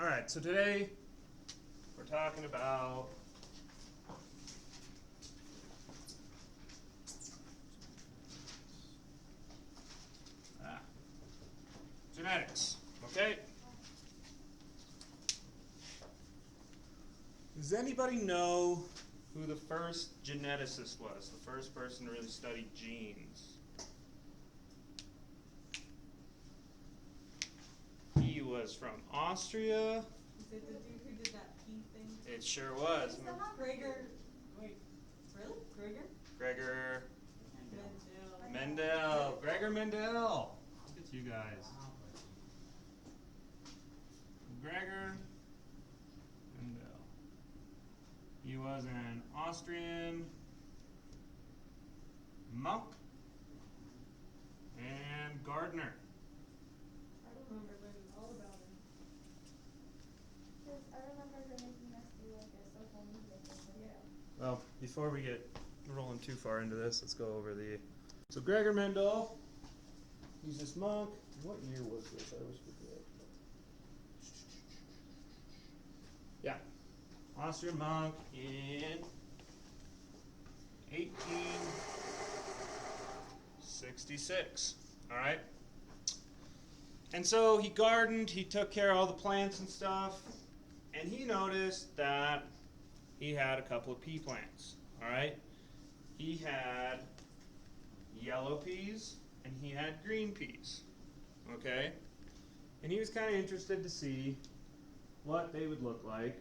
All right, so today we're talking about genetics, okay? Does anybody know who the first geneticist was, the first person to really study genes? He was from Austria. Is it the dude who did that pea thing? It sure was. Gregor. Wait. Really? Gregor Mendel. Mendel. Gregor Mendel. Look at you guys. Gregor Mendel. He was an Austrian monk and gardener. I remember learning all about him. I remember her making us do like a social media thing. Yeah. Well, before we get rolling too far into this, let's go over the. So Gregor Mendel, he's this monk. What year was this? I always forget. Yeah, Austrian monk in 1866. All right. And so he gardened, he took care of all the plants and stuff, and he noticed that he had a couple of pea plants. All right. He had yellow peas and he had green peas. Okay. And he was kind of interested to see what they would look like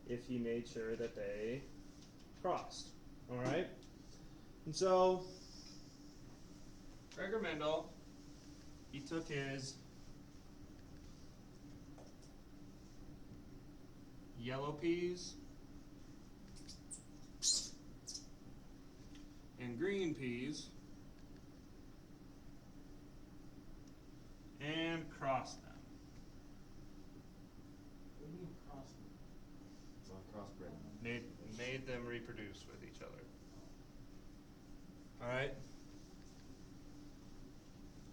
if he made sure that they crossed. All right. And so Gregor Mendel, he took his yellow peas and green peas and crossed them. What do you mean cross them? It's not crossbred. Made them reproduce with each other. All right.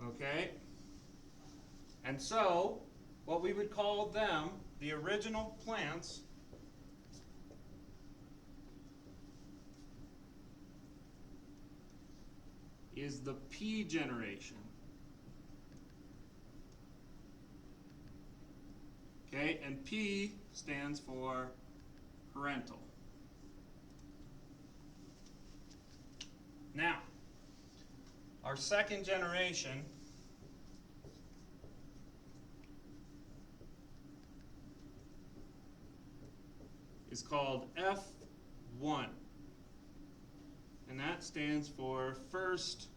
Okay. And so, what we would call them, the original plants, is the pea generation. Okay, and P stands for parental. Now, our second generation is called F1. And that stands for first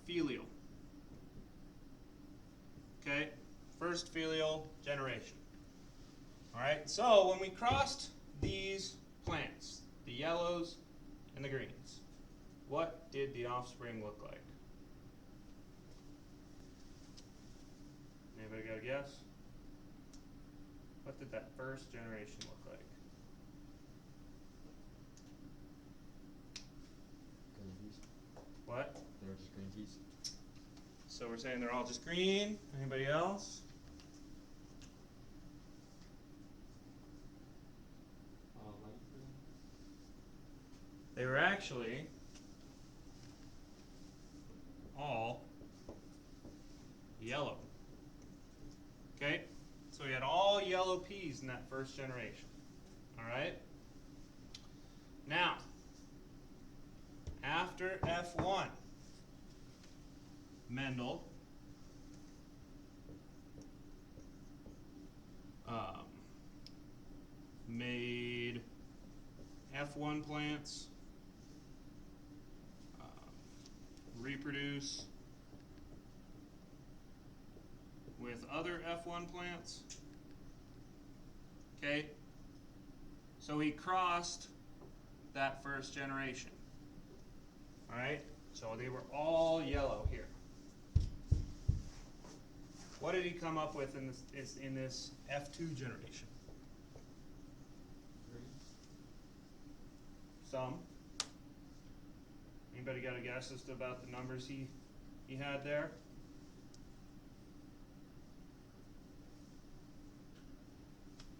filial. Okay, first filial generation. All right, so when we crossed these plants, the yellows and the greens, what did the offspring look like? Anybody got a guess? What did that first generation look like? Green peas. What? They were just green peas. So we're saying they're all just green. Anybody else? Light green. They were actually all yellow. Okay? So we had all yellow peas in that first generation. All right? Now, after F1, Mendel made F1 plants reproduce with other F1 plants. Okay? So he crossed that first generation. All right? So they were all yellow here. What did he come up with in this F2 generation? Green. Some. Anybody got a guess as to about the numbers he had there?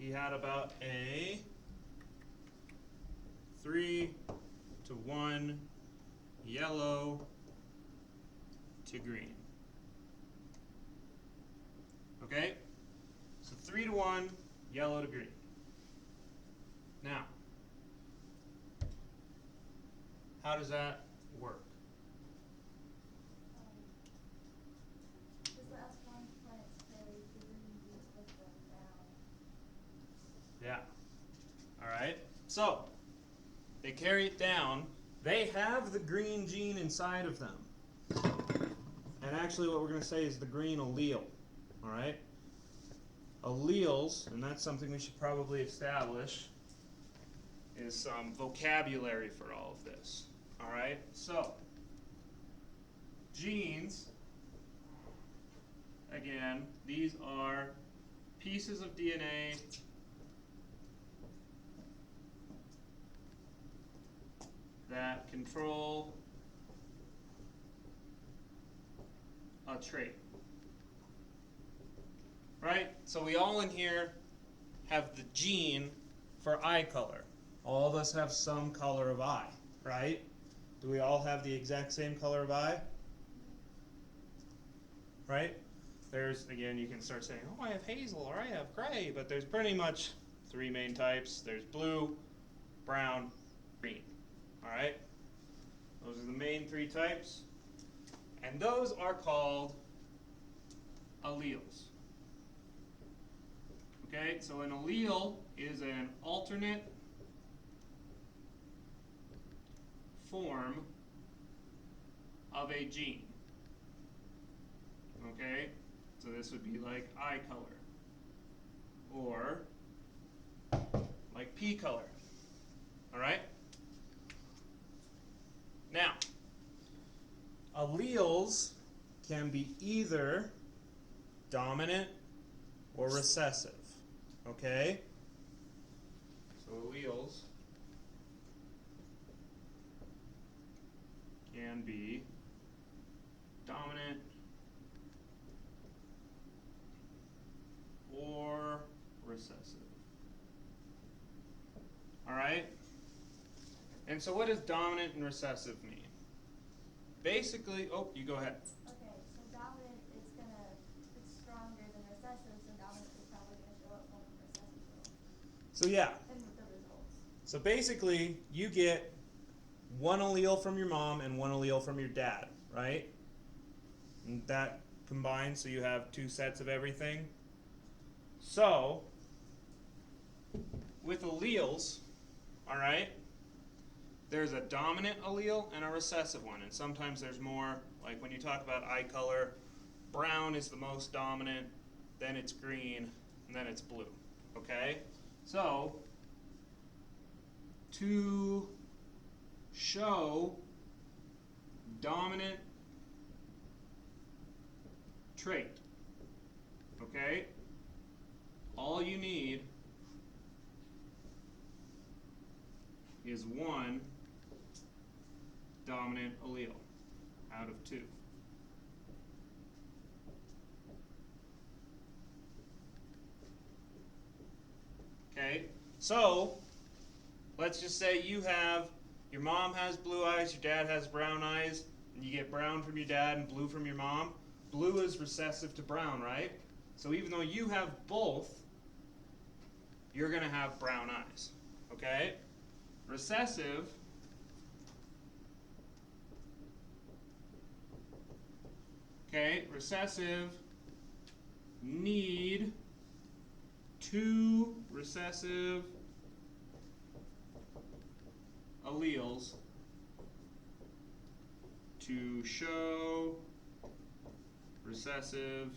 he had about a 3-to-1 yellow to green. Okay? So 3-to-1 yellow to green. Now, how does that work? This last one plants carry the green genes with them down. Yeah. Alright. So, they carry it down. They have the green gene inside of them. And actually what we're going to say is the green allele. Alright? Alleles, and that's something we should probably establish, is some vocabulary for all of this. Alright? So, genes, again, these are pieces of DNA that control a trait. Right? So we all in here have the gene for eye color. All of us have some color of eye, right? Do we all have the exact same color of eye? Right? There's, again, you can start saying, oh, I have hazel or I have gray, but there's pretty much 3 main types. There's blue, brown, green. Alright? Those are the main 3 types. And those are called alleles. Okay, so an allele is an alternate form of a gene. Okay, so this would be like eye color, or like pea color. Alright? Now, alleles can be either dominant or recessive. Okay? So alleles can be dominant or recessive. Alright? And so what does dominant and recessive mean? Basically, oh, you go ahead. Okay, so dominant is it's stronger than recessive, so dominant is probably gonna show up more than recessive will. So yeah, And with the results. so basically you get one allele from your mom and one allele from your dad, right? And that combined, so you have 2 sets of everything. So, with alleles, alright, there's a dominant allele and a recessive one, and sometimes there's more, like when you talk about eye color, brown is the most dominant, then it's green, and then it's blue, okay? So, to show dominant trait, okay, all you need is 1 dominant allele out of 2. Okay, so let's just say you have, your mom has blue eyes, your dad has brown eyes, and you get brown from your dad and blue from your mom. Blue is recessive to brown, right? So even though you have both, you're going to have brown eyes, okay? Recessive need 2 recessive alleles to show recessive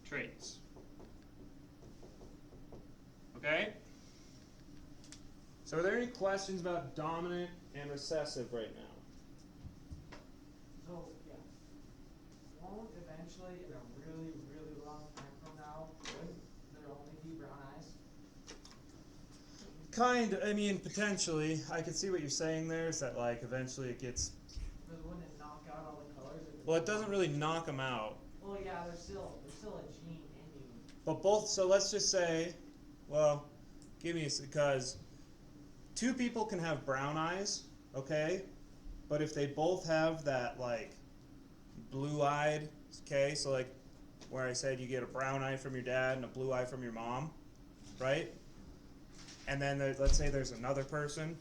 traits. Okay? So are there any questions about dominant and recessive right now? So, yeah. Won't eventually, in a really, really long time from now, wouldn't there only be brown eyes? Kind, I mean, potentially. I could see what you're saying there, is that like eventually it gets, Because wouldn't it knock out all the colors? well, it doesn't really knock them out. Well, yeah, there's still a gene in you But both, so let's just say, well, give me, because two people can have brown eyes, okay? But if they both have that, like, blue-eyed, okay, so like where I said you get a brown eye from your dad and a blue eye from your mom, right? And then let's say there's another person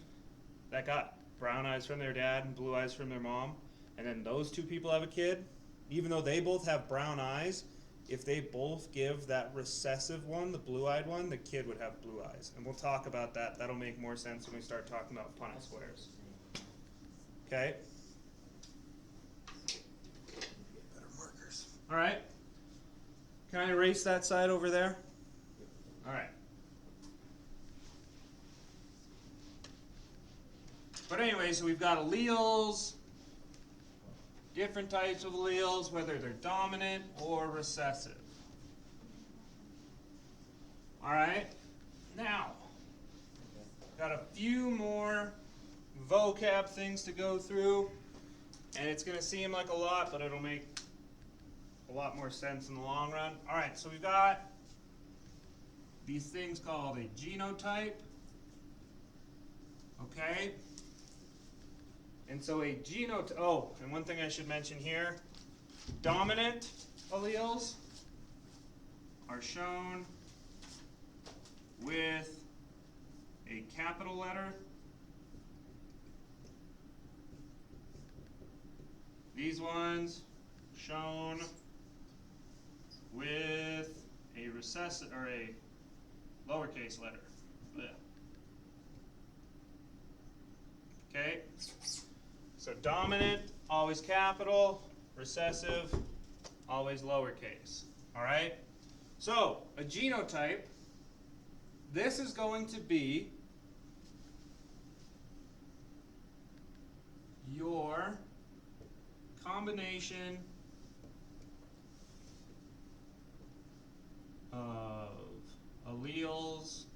that got brown eyes from their dad and blue eyes from their mom, and then those two people have a kid, even though they both have brown eyes, if they both give that recessive one, the blue-eyed one, the kid would have blue eyes. And we'll talk about that. That'll make more sense when we start talking about Punnett squares. Okay? Better markers. All right. Can I erase that side over there? All right. But anyway, so we've got alleles, different types of alleles, whether they're dominant or recessive. All right. Now, got a few more vocab things to go through, and it's going to seem like a lot, but it'll make a lot more sense in the long run. All right, so we've got these things called a genotype, okay? And so a genotype, oh, and one thing I should mention here, dominant alleles are shown with a capital letter. These ones shown with a recessive or a lowercase letter. Blech. Okay, so dominant always capital, recessive always lowercase. All right. So a genotype. This is going to be your combination of alleles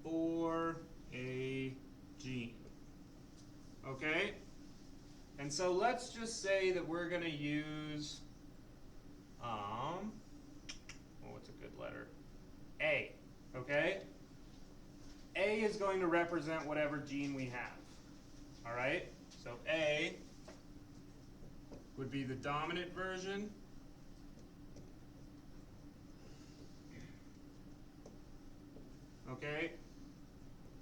for a gene. Okay? And so let's just say that we're going to use, what's a good letter? A. Okay? A is going to represent whatever gene we have. All right? So A would be the dominant version. Okay?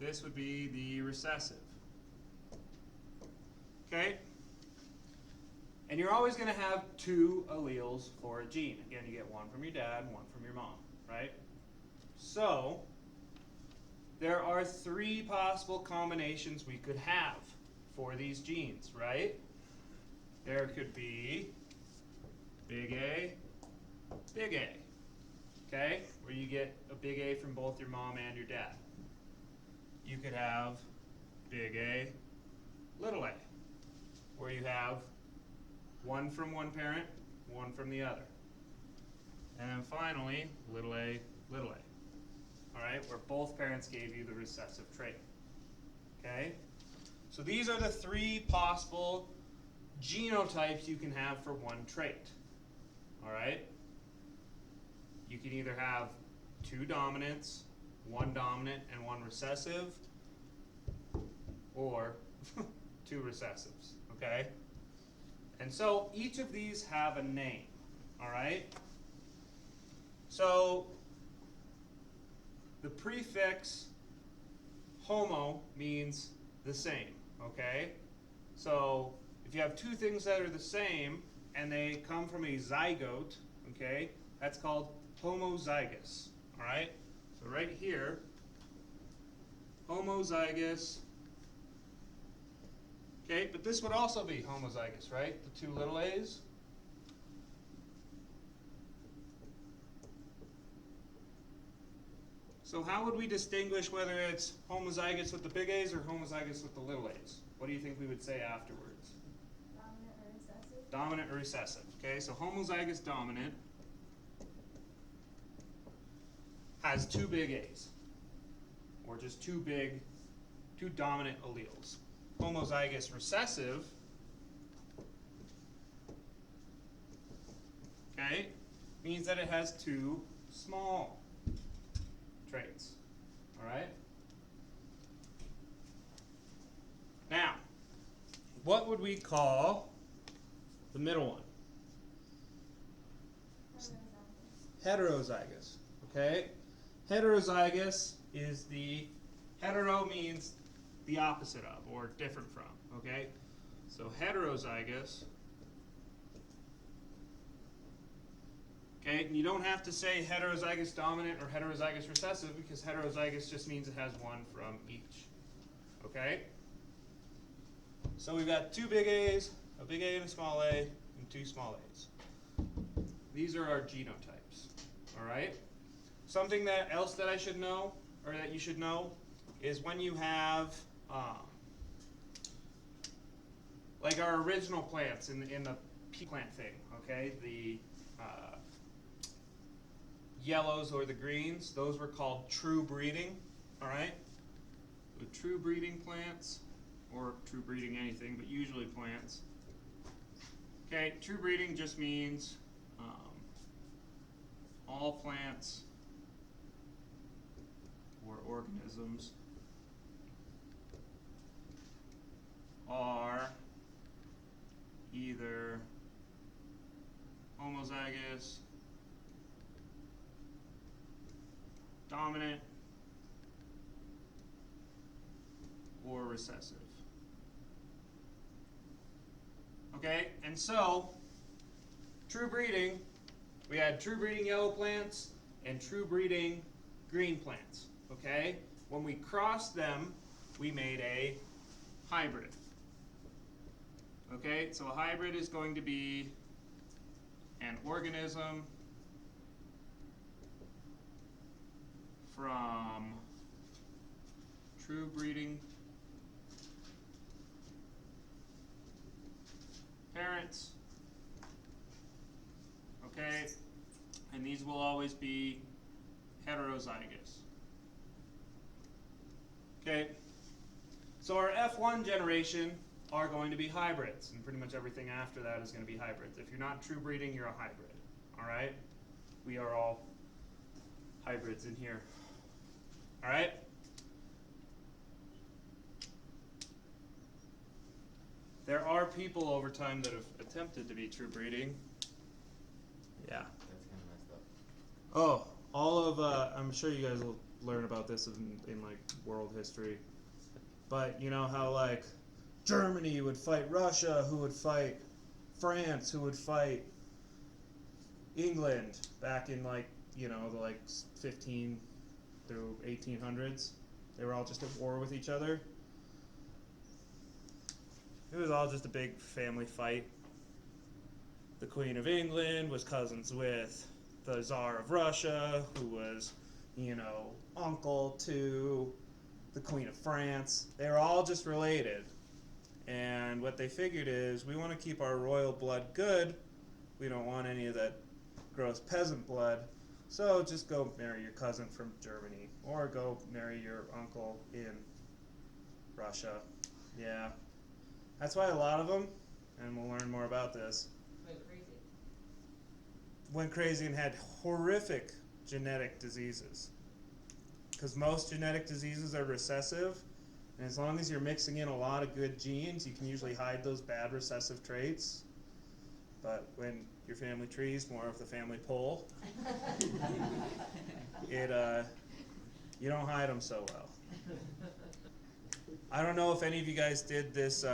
This would be the recessive. Okay? And you're always going to have two alleles for a gene. Again, you get one from your dad and one from your mom, right? So, there are three possible combinations we could have for these genes, right? There could be big A, okay? Where you get a big A from both your mom and your dad. You could have big A, little a, where you have one from one parent, one from the other. And then finally, little a, little a. All right, where both parents gave you the recessive trait. Okay? So these are the three possible genotypes you can have for one trait. All right? You can either have two dominants, one dominant and one recessive, or two recessives. Okay? And so each of these have a name. All right? So the prefix homo means the same, okay? So if you have two things that are the same and they come from a zygote, okay, that's called homozygous, all right? So right here, homozygous, okay, but this would also be homozygous, right? The two little a's. So how would we distinguish whether it's homozygous with the big A's or homozygous with the little a's? What do you think we would say afterwards? Dominant or recessive? Dominant or recessive. Okay, so homozygous dominant has two big A's, or just two dominant alleles. Homozygous recessive, okay, means that it has two small traits. Alright? Now, what would we call the middle one? Heterozygous. Okay? Heterozygous is hetero means the opposite of, or different from. Okay? So heterozygous. Okay, and you don't have to say heterozygous dominant or heterozygous recessive because heterozygous just means it has one from each. Okay? So we've got two big A's, a big A and a small a, and two small a's. These are our genotypes. Alright? Something else that I should know, or that you should know, is when you have like our original plants in the pea plant thing, okay? The yellows or the greens, those were called true breeding, alright? The true breeding plants, or true breeding anything, but usually plants. Okay, true breeding just means all plants or organisms are either homozygous, dominant, or recessive. Okay, and so true breeding, we had true breeding yellow plants and true breeding green plants. Okay, when we crossed them, we made a hybrid. Okay, so a hybrid is going to be an organism from true breeding parents. Okay, and these will always be heterozygous. Okay, so our F1 generation are going to be hybrids, and pretty much everything after that is going to be hybrids. If you're not true breeding, you're a hybrid. Alright? We are all hybrids in here. Alright? There are people over time that have attempted to be true breeding. Yeah. That's kind of messed up. Oh, all of, I'm sure you guys will learn about this in like world history. But you know how like Germany would fight Russia, who would fight France, who would fight England back in like, you know, the like 15 through 1800s. They were all just at war with each other. It was all just a big family fight. The Queen of England was cousins with the Tsar of Russia, who was, you know, uncle to the Queen of France. They were all just related. And what they figured is, we want to keep our royal blood good. We don't want any of that gross peasant blood. So just go marry your cousin from Germany, or go marry your uncle in Russia. Yeah. That's why a lot of them, and we'll learn more about this, went crazy and had horrific genetic diseases. Because most genetic diseases are recessive, and as long as you're mixing in a lot of good genes, you can usually hide those bad recessive traits. But when your family tree is more of the family pole, you don't hide them so well. I don't know if any of you guys did this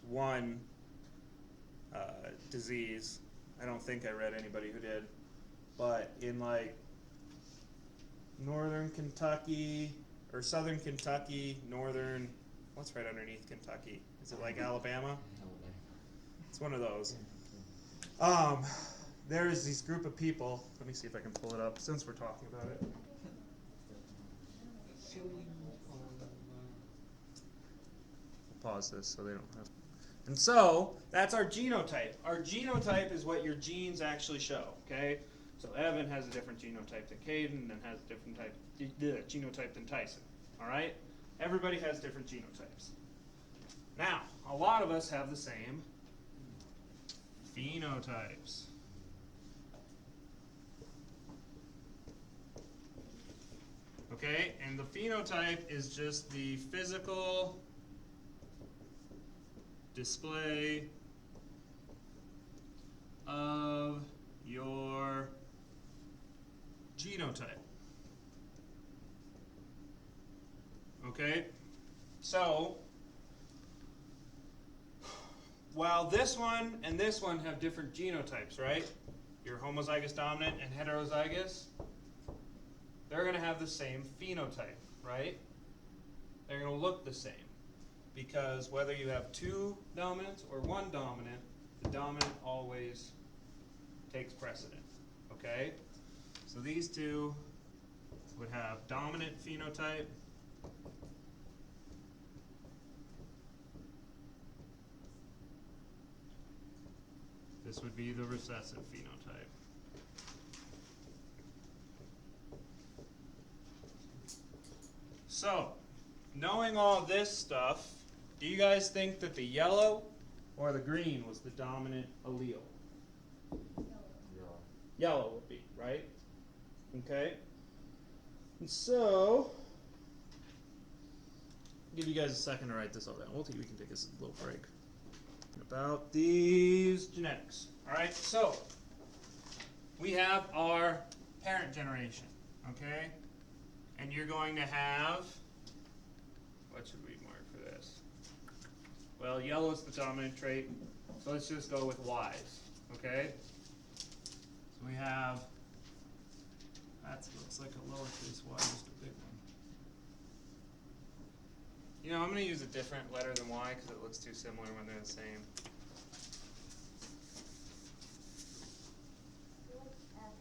one disease. I don't think I read anybody who did. But in like northern Kentucky, or southern Kentucky, northern, what's right underneath Kentucky? Is it like Alabama? It's one of those. There's this group of people. Let me see if I can pull it up since we're talking about it. Pause this so they don't have. And so that's our genotype. Our genotype is what your genes actually show. Okay, so Evan has a different genotype than Caden, and has a different genotype than Tyson. All right, everybody has different genotypes. Now, a lot of us have the same phenotypes. Okay, and the phenotype is just the physical display of your genotype. Okay, so while this one and this one have different genotypes, right? Your homozygous dominant and heterozygous, they're going to have the same phenotype, right? They're going to look the same because whether you have two dominants or one dominant, the dominant always takes precedent, okay? So these two would have dominant phenotype this would be the recessive phenotype. So, knowing all this stuff, do you guys think that the yellow or the green was the dominant allele? Yeah. Yellow would be, right? Okay. And so, I'll give you guys a second to write this all down. We can take a little break. About these genetics. Alright, so we have our parent generation, okay? And you're going to have, what should we mark for this? Well, yellow is the dominant trait, so let's just go with Y's, okay? So we have, that looks like a lowercase y, just a big one. You know, I'm going to use a different letter than Y because it looks too similar when they're the same. F.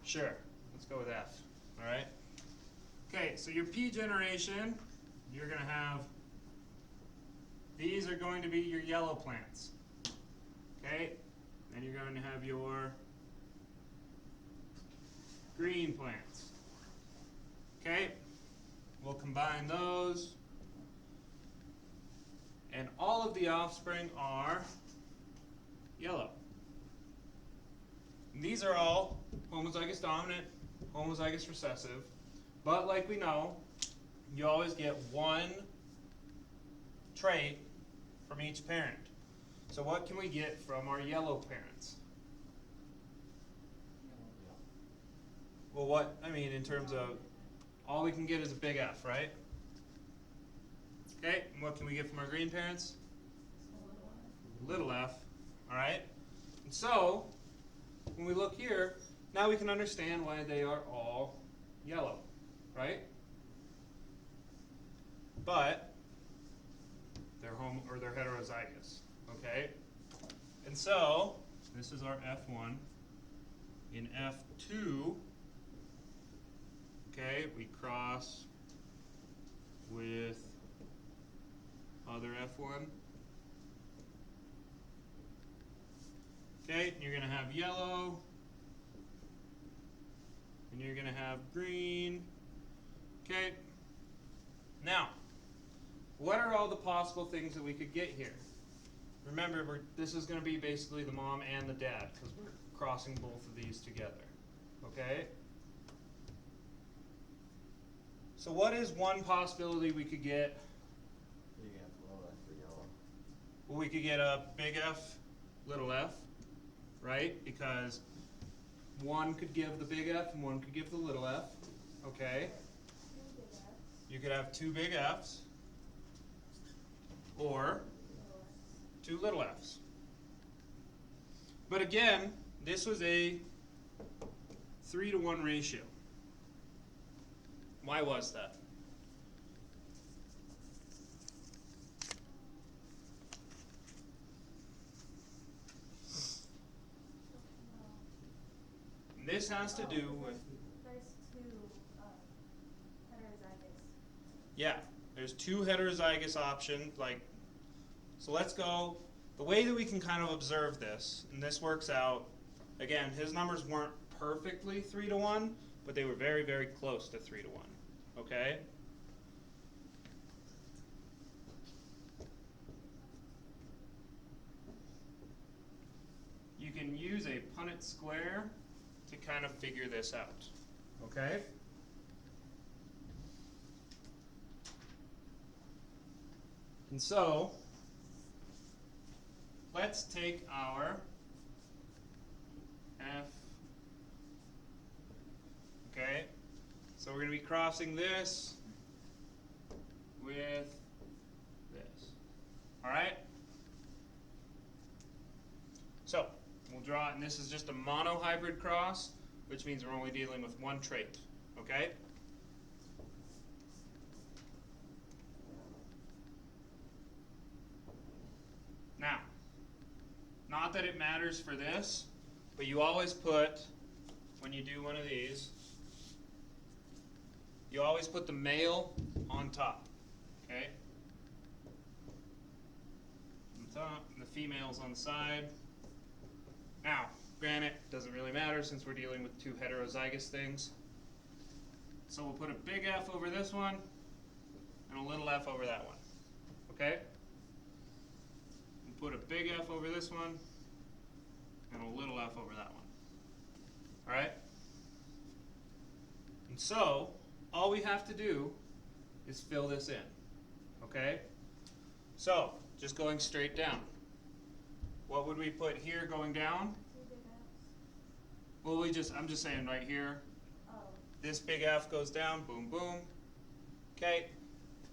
Sure, let's go with F, alright? Okay, so your P generation, you're going to have, these are going to be your yellow plants, okay? Then you're going to have your green plants, okay? We'll combine those, and all of the offspring are yellow. And these are all homozygous dominant, homozygous recessive, but like we know, you always get one trait from each parent. So what can we get from our yellow parents? Well, what, I mean, in terms of, all we can get is a big F, right? Okay, and what can we get from our green parents? Little f, alright? And so, when we look here, now we can understand why they are all yellow, right? But, they're they're heterozygous, okay? And so, this is our F1. In F2, okay, we cross with other F1. Okay, and you're going to have yellow, and you're going to have green. Okay, now, what are all the possible things that we could get here? Remember, this is going to be basically the mom and the dad, because we're crossing both of these together. Okay? So what is one possibility we could get? Big F, little F for yellow. Well, we could get a big F, little f, right? Because one could give the big F and one could give the little f. Okay? Two big Fs. You could have two big Fs or Little Fs. two little f's. But again, this was a 3-to-1 ratio. Why was that? And this has to do with, There's two heterozygous. yeah, there's two heterozygous options, like, so let's go, the way that we can kind of observe this, and this works out, again, his numbers weren't perfectly 3-to-1, but they were very, very close to 3-to-1, okay? You can use a Punnett square to kind of figure this out, okay? And so, let's take our F. Okay, so we're going to be crossing this with this. All right? So, we'll draw it, and this is just a monohybrid cross, which means we're only dealing with one trait. Okay? Now, not that it matters for this, but you always put, when you do one of these, you always put the male on top, okay? On top, and the female's on the side. Now, granted, doesn't really matter since we're dealing with two heterozygous things. So we'll put a big F over this one, and a little f over that one, okay? We'll put a big F over this one, and a little f over that one. All right? And so, all we have to do is fill this in, okay? So, just going straight down. What would we put here going down? 2 big Fs. Well, I'm just saying right here, Oh, this big F goes down, boom, boom. Okay,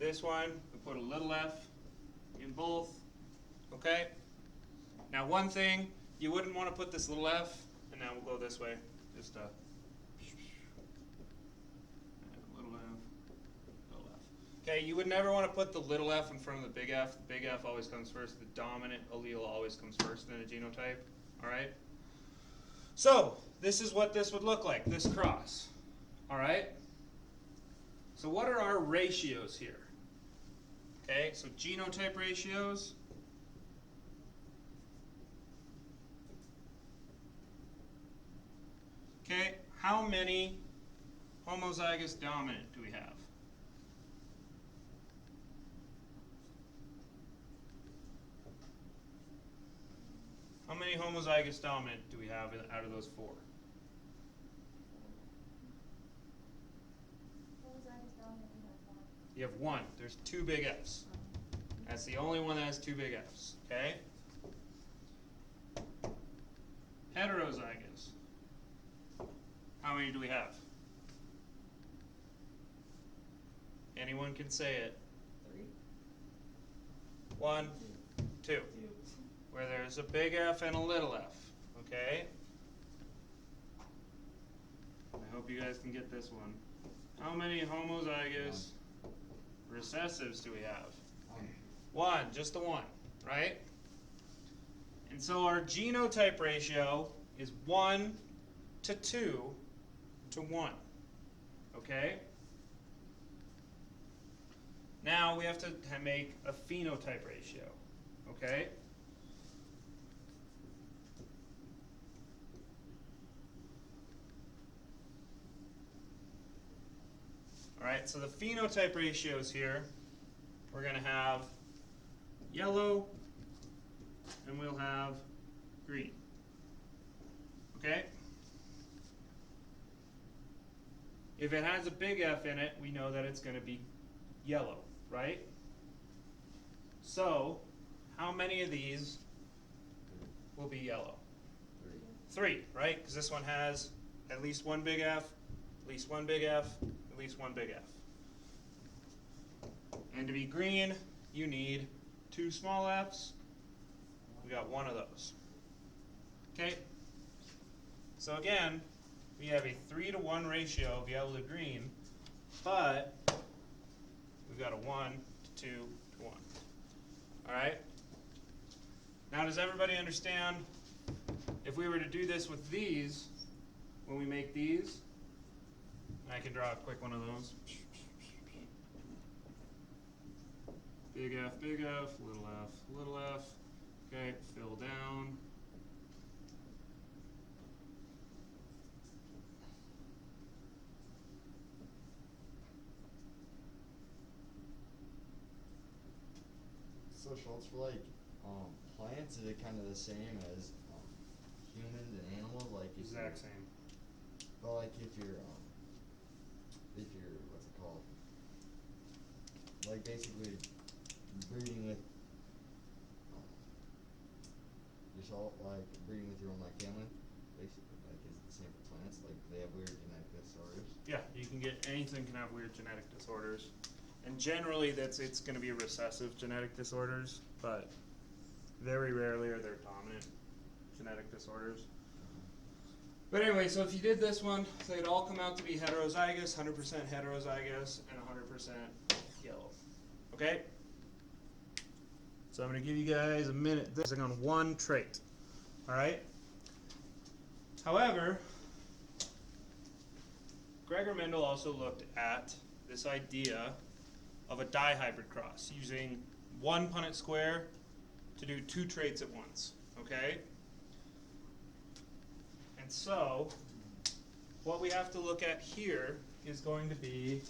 this one, we put a little f in both, okay? Now one thing, you wouldn't want to put this little f, and now we'll go this way, just little f. Okay, you would never want to put the little f in front of the big F. The big F always comes first. The dominant allele always comes first in a genotype, all right? So, this is what this would look like, this cross, all right? So what are our ratios here? Okay, so genotype ratios. Okay, how many homozygous dominant do we have? How many homozygous dominant do we have out of those 4? homozygous dominant, we have 1. You have 1. There's 2 big Fs. That's the only one that has 2 big Fs. Okay? Heterozygous. How many do we have? Anyone can say it. 3, 1, 2. 2. Where there's a big F and a little f. Okay? I hope you guys can get this one. How many homozygous recessives do we have? 1, just the 1, right? And so our genotype ratio is 1 to 2 to 1. Okay? Now we have to make a phenotype ratio. Okay? Alright, so the phenotype ratios here, we're going to have yellow, and we'll have green. Okay? If it has a big F in it, we know that it's going to be yellow, right? So, how many of these will be yellow? 3, right? Because this one has at least 1 big F, at least 1 big F, at least 1 big F. And to be green, you need 2 small f's. We got 1 of those. Okay? So again, we have a 3 to 1 ratio of yellow to green, but we've got a 1 to 2 to 1. Alright? Now does everybody understand if we were to do this with these, when we make these, I can draw a quick one of those. Big F, little f. Okay, fill down. So Schultz, for like plants, is it kind of the same as humans and animals? Like if Exact you're- same. But like if you're what's it called? Like basically breeding with yourself, like breeding with your own like family, basically, like is it the same for plants? Like they have weird genetic disorders. Yeah, you can get anything can have weird genetic disorders, and generally it's going to be recessive genetic disorders, but very rarely are there dominant genetic disorders. But anyway, so if you did this one, they'd all come out to be heterozygous, 100% heterozygous, and 100% yellow. Okay? So I'm going to give you guys a minute focusing on one trait. Alright? However, Gregor Mendel also looked at this idea of a dihybrid cross, using one Punnett square to do two traits at once. Okay? And so, what we have to look at here is going to be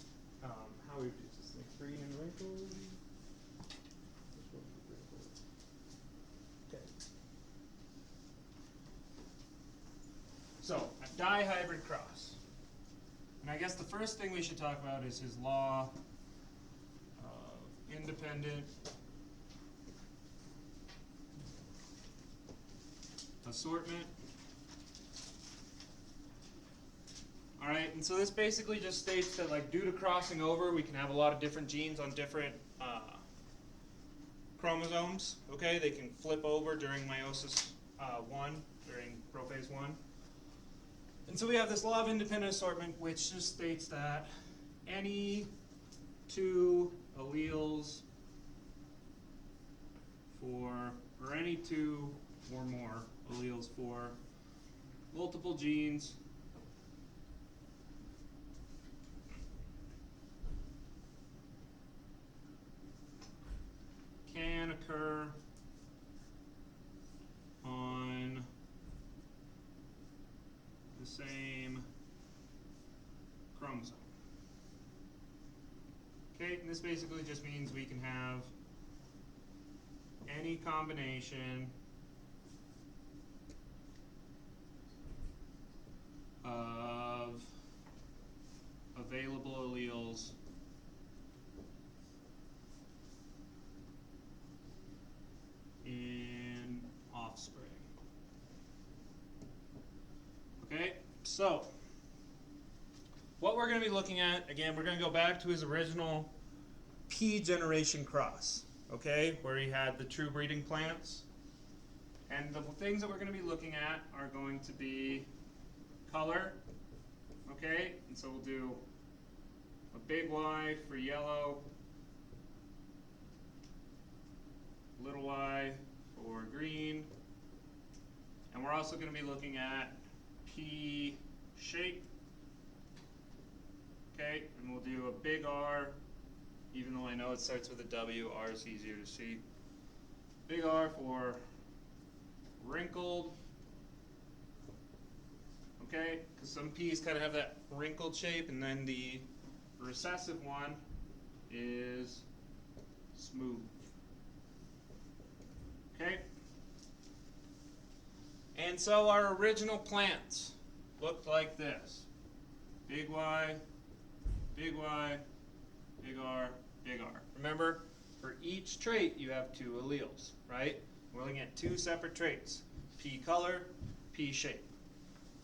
how we do this thing. Green and wrinkled. Which one's wrinkled? Okay. So, a dihybrid cross. And I guess the first thing we should talk about is his law of independent assortment. Alright, and so this basically just states that, like, due to crossing over, we can have a lot of different genes on different chromosomes. Okay, they can flip over during meiosis 1, during prophase 1. And so we have this law of independent assortment, which just states that any two alleles or any two or more alleles for multiple genes can occur on the same chromosome. Okay, and this basically just means we can have any combination of available alleles in offspring. Okay, so what we're going to be looking at, again, we're going to go back to his original P generation cross, okay, where he had the true breeding plants. And the things that we're going to be looking at are going to be color, okay, and so we'll do a big Y for yellow, little y for green, and we're also going to be looking at P shape, okay, and we'll do a big R, even though I know it starts with a W, R is easier to see. Big R for wrinkled, okay, because some P's kind of have that wrinkled shape, and then the recessive one is smooth. Okay? And so our original plants looked like this. Big Y, big Y, big R, big R. Remember, for each trait you have two alleles, right? We're looking at two separate traits. P color, P shape.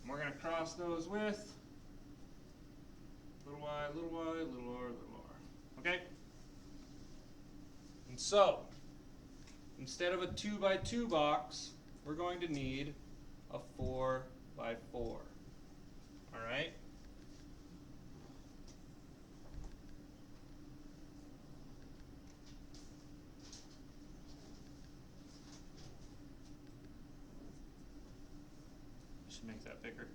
And we're going to cross those with little y, little y, little r, little r. Okay? And so, instead of a 2x2 box, we're going to need a 4x4. Alright? Should make that bigger.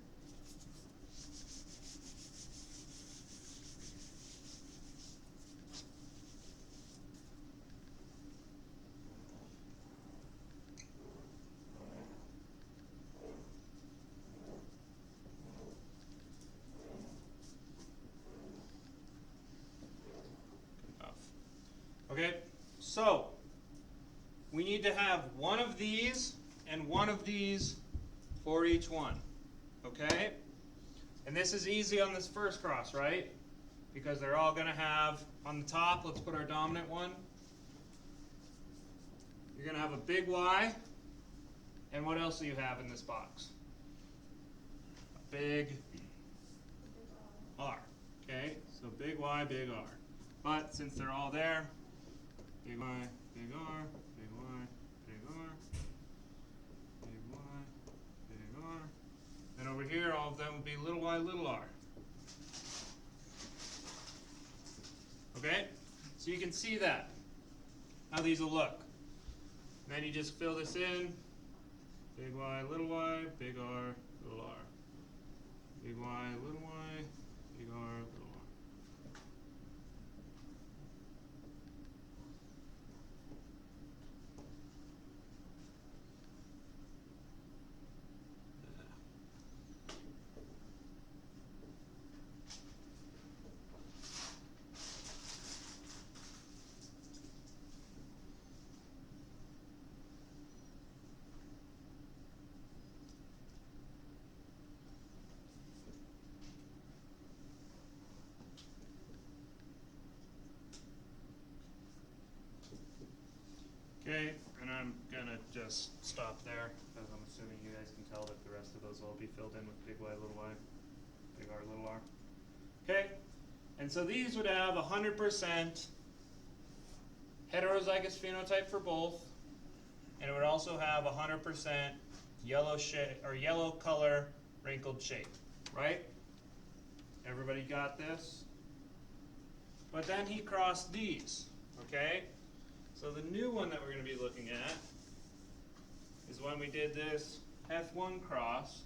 Okay, so we need to have one of these and one of these for each one. Okay? And this is easy on this first cross, right? Because they're all going to have, on the top, let's put our dominant one. you're going to have a big Y. And what else do you have in this box? A big R. Okay, so big Y, big R. But since they're all there, big Y, big R, big Y, big R, big Y, big R. And over here, all of them would be little y, little r. Okay? So you can see that, how these will look. And then you just fill this in. Big Y, little y, big R, little r. Big Y, little y, big R, little r. Okay, and I'm gonna just stop there, because I'm assuming you guys can tell that the rest of those will all be filled in with big Y, little y, big R, little r. Okay, and so these would have 100% heterozygous phenotype for both, and it would also have 100% yellow shade or yellow color wrinkled shape, right? Everybody got this? But then he crossed these, okay? So the new one that we're going to be looking at is when we did this F1 cross.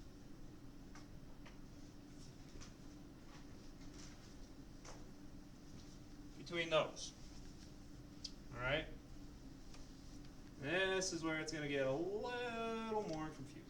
Between those. Alright? This is where it's going to get a little more confusing.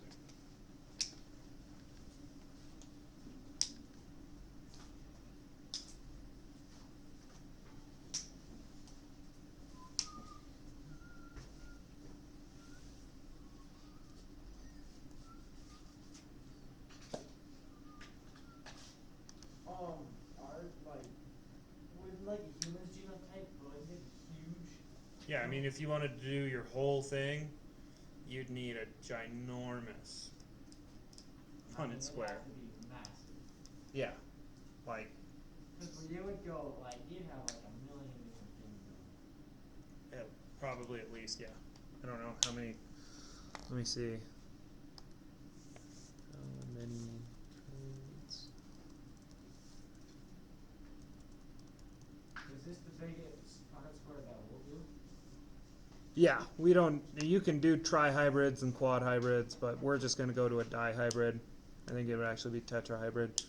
Would a human's genotype really be huge? Yeah, I mean, if you wanted to do your whole thing, you'd need a ginormous Punnett square. It'd have to be massive. Yeah, like, Because you would go, you'd have a million different things going. probably at least, yeah. I don't know how many. Let me see. How many traits? Is this the biggest Punnett square that we'll do? Yeah, we don't. You can do trihybrids and quad hybrids, but we're just going to go to a dihybrid. I think it would actually be tetrahybrid.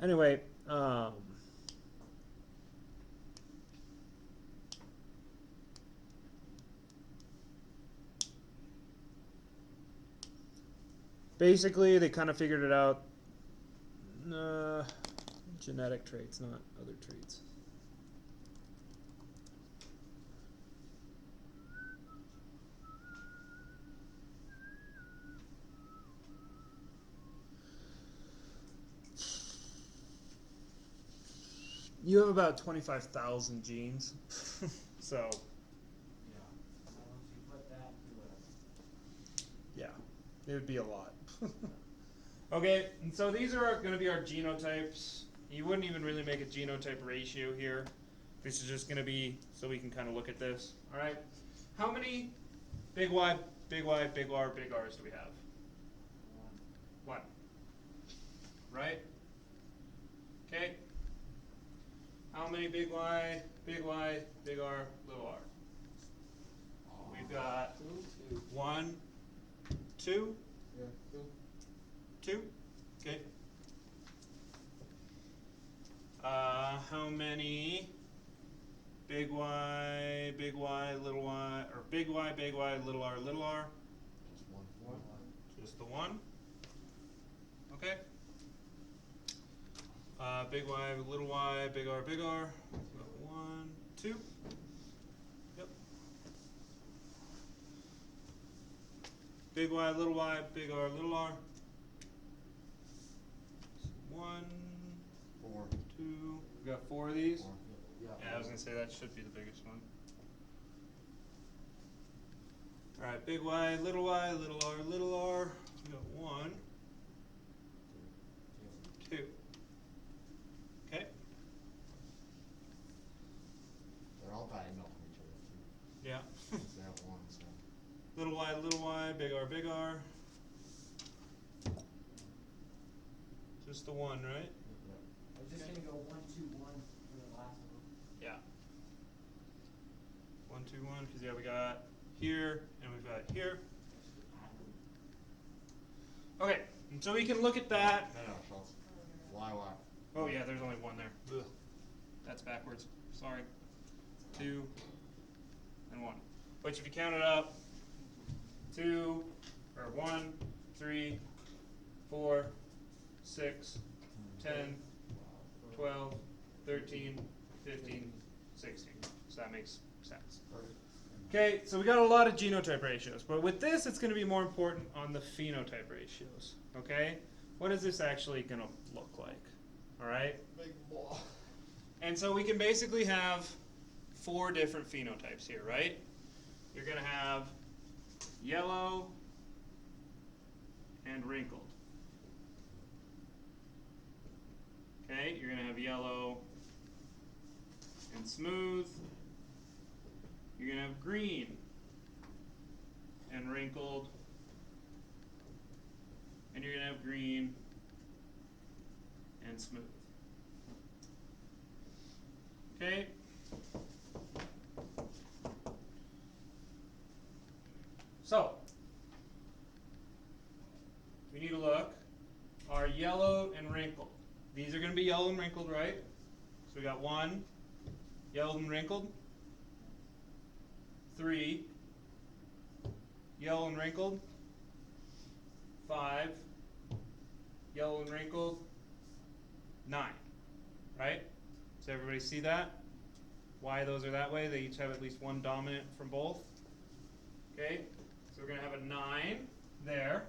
Anyway, basically, they kind of figured it out. Genetic traits, not other traits. You have about 25,000 genes, so Yeah. So once you put that to yeah, it would be a lot. Okay, and so these are going to be our genotypes. You wouldn't even really make a genotype ratio here. This is just going to be so we can kind of look at this. All right, how many big Y, big Y, big R, big R's do we have? One. Right? Okay. How many big Y, big R, little r? We've got Two. 1, 2, Yeah, two. 2. Okay. How many big Y, little y, or big Y, little r, little r? Just one. One. Just the one. Okay. Big Y, little y, big R, big R. So 1, 2. Yep. Big Y, little R, little r. 1, 4. 2. We got 4 of these. 4. Yeah. Yeah, I was gonna say that should be the biggest one. All right, big Y, little r, little r. We got 1, 2. Okay. They're all diagonal from each other too. Yeah. Since they have one, so. little y, big R, big R. Just the 1, right? Yep. I was just gonna go 1, 2, 1 for the last of them. Yeah. 1, 2, 1, because yeah, we got here and we've got here. Okay, and so we can look at that. No, Schultz. Y. Oh yeah, there's only 1 there. Ugh. That's backwards. Sorry. 2 and 1. Which if you count it up, 2 or 1, 3, 4, 6, 10, 12, 13, 15, 16. So that makes sense. Okay, so we got a lot of genotype ratios, but with this it's going to be more important on the phenotype ratios. Okay? What is this actually going to look like? All right? Big ball. And so we can basically have 4 different phenotypes here, right? You're going to have yellow and wrinkled. Okay, you're going to have yellow and smooth. You're going to have green and wrinkled. And you're going to have green and smooth. Okay? So, we need to look. Are yellow and wrinkled. These are going to be yellow and wrinkled, right? So we got 1, yellow and wrinkled. 3, yellow and wrinkled. 5, yellow and wrinkled. 9, right? Does everybody see that? Why those are that way? They each have at least 1 dominant from both. Okay, so we're going to have a 9 there.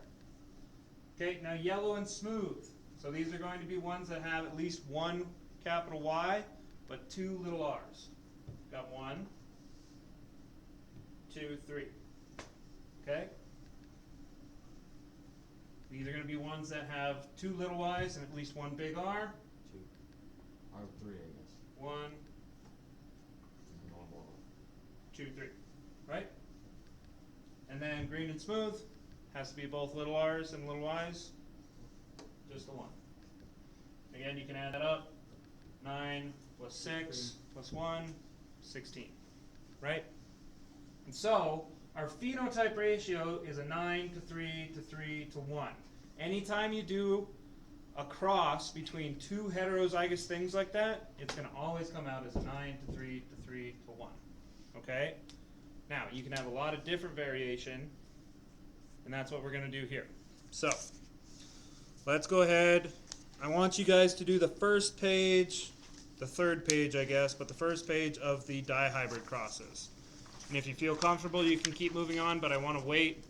Okay, now yellow and smooth. So these are going to be ones that have at least 1 capital Y, but 2 little r's. Got 1, 2, 3. Okay? These are going to be ones that have 2 little y's and at least 1 big R. 2. Or 3, I guess. 1, Normal. 2, 3. Right? And then green and smooth has to be both little r's and little y's. Just the 1. Again, you can add that up. 9 plus 6 plus 1, 16. Right? And so, our phenotype ratio is a 9 to 3 to 3 to 1. Anytime you do a cross between 2 heterozygous things like that, it's going to always come out as a 9 to 3 to 3 to 1. Okay? Now, you can have a lot of different variation, and that's what we're going to do here. So, let's go ahead. I want you guys to do the first page, the third page, I guess, but the first page of the dihybrid crosses. And if you feel comfortable, you can keep moving on, but I want to wait,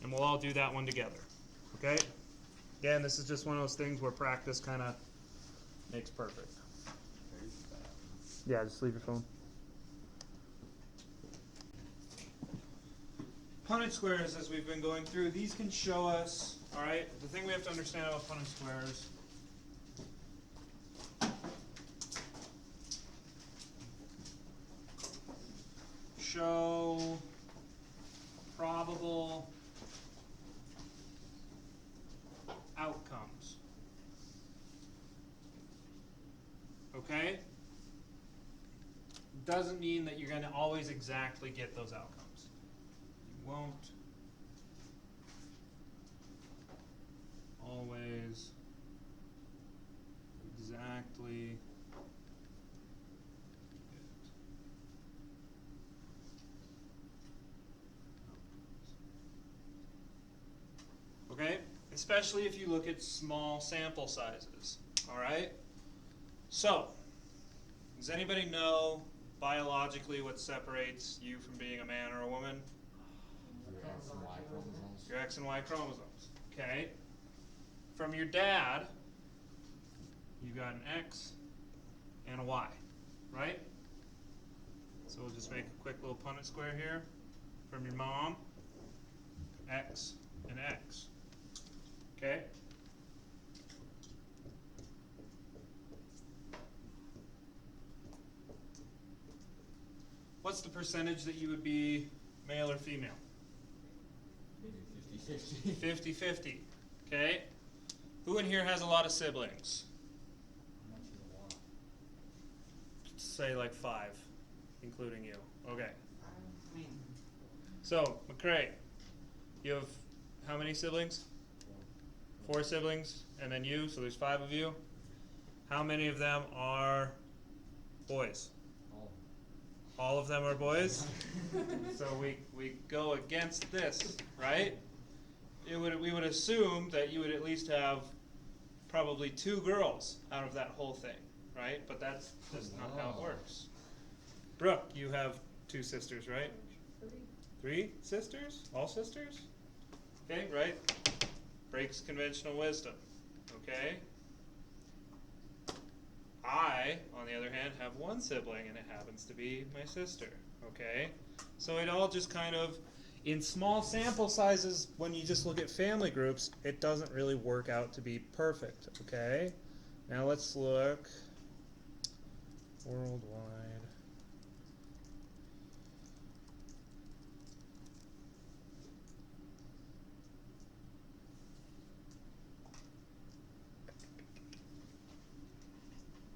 and we'll all do that one together. Okay? Again, this is just one of those things where practice kind of makes perfect. Yeah, just leave your phone. Punnett squares, as we've been going through, these can show us, all right, the thing we have to understand about Punnett squares show probable outcomes. Okay? Doesn't mean that you're going to always exactly get those outcomes. You won't always exactly okay? Especially if you look at small sample sizes, all right? So, does anybody know biologically what separates you from being a man or a woman? Your X and Y chromosomes. Your X and Y chromosomes, okay? From your dad, you got an X and a Y, right? So we'll just make a quick little Punnett square here. From your mom, X, and X. Okay? What's the percentage that you would be male or female? 50-50. 50-50. Okay? Who in here has a lot of siblings? Say like 5, including you. Okay. I mean, So, McCray, you have how many siblings? 4 siblings, and then you, so there's 5 of you. How many of them are boys? All of them are boys? So we go against this, right? We would assume that you would at least have probably 2 girls out of that whole thing, right? But that's just not how it No. works. Brooke, you have 2 sisters, right? 3 sisters? All sisters? Okay, right? Breaks conventional wisdom. Okay? I, on the other hand, have 1 sibling, and it happens to be my sister. Okay? So it all just kind of, in small sample sizes, when you just look at family groups, it doesn't really work out to be perfect. Okay? Now let's look worldwide.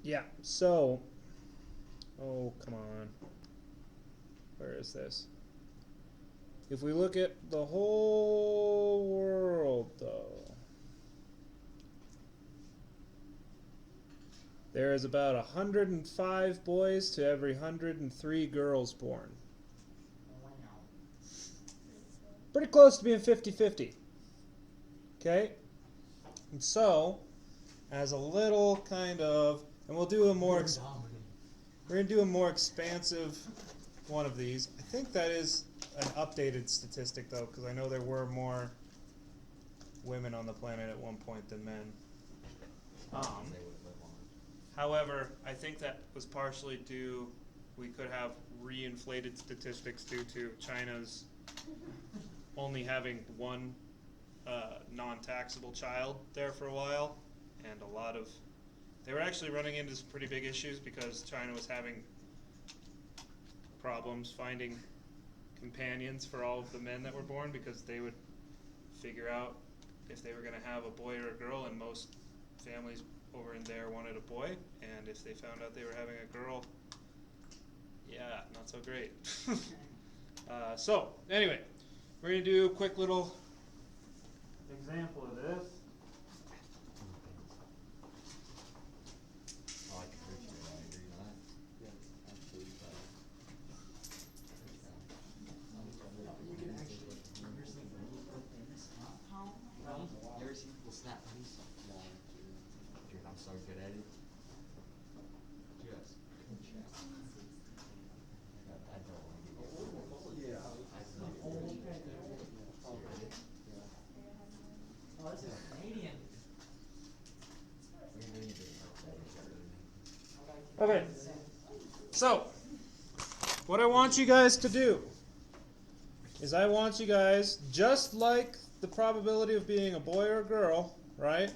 Yeah, so, oh, come on. Where is this? If we look at the whole world, though, there is about 105 boys to every 103 girls born. wow. Pretty close to being 50-50. Okay? And so, as a little kind of, and we'll do a more, we're going to do a more expansive one of these. I think that is an updated statistic, though, because I know there were more women on the planet at one point than men. However, I think that was partially due, we could have reinflated statistics due to China's only having 1 non-taxable child there for a while, and a lot of, they were actually running into some pretty big issues because China was having problems finding companions for all of the men that were born, because they would figure out if they were going to have a boy or a girl, and most families over in there wanted a boy, and if they found out they were having a girl, yeah, not so great. So, anyway, we're going to do a quick little example of this. I like the picture, I agree on that. Yeah, absolutely. You can actually, here's the thing, in this compound, You ever see people snap these? Dude, I'm so good at it. Just. I don't want to get Yeah. oh, this is Canadian. Okay. So, what I want you guys to do is I want you guys, just like the probability of being a boy or a girl, right?